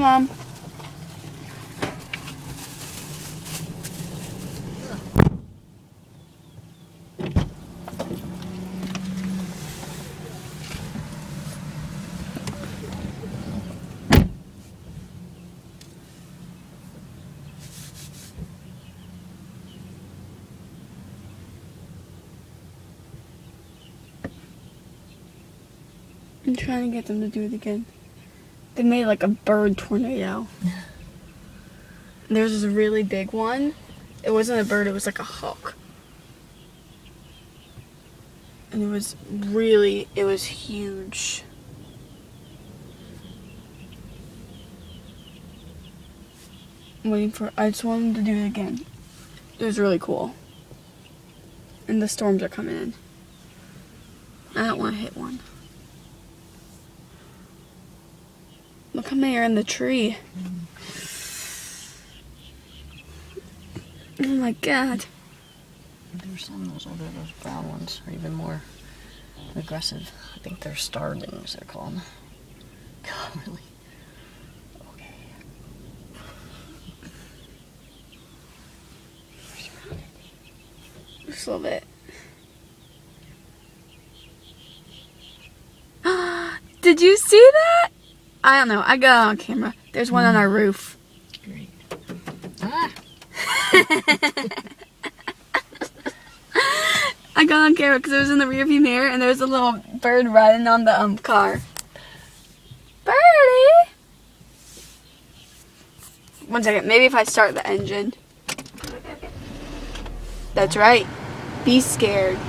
Mom. I'm trying to get them to do it again. They made like a bird tornado. There's this really big one. It wasn't a bird, it was like a hawk. And it was huge. I just want them to do it again. It was really cool. And the storms are coming in. I don't want to hit one. Look how many are in the tree. Oh my god. There's some of those brown ones are even more aggressive. I think they're starlings, they're called. God, really? Okay. Just a little bit. Did you see that? I don't know. I got it on camera. There's one on our roof. Great. Ah! I got on camera because it was in the rearview mirror and there was a little bird riding on the car. Birdie! One second. Maybe if I start the engine. That's right. Be scared.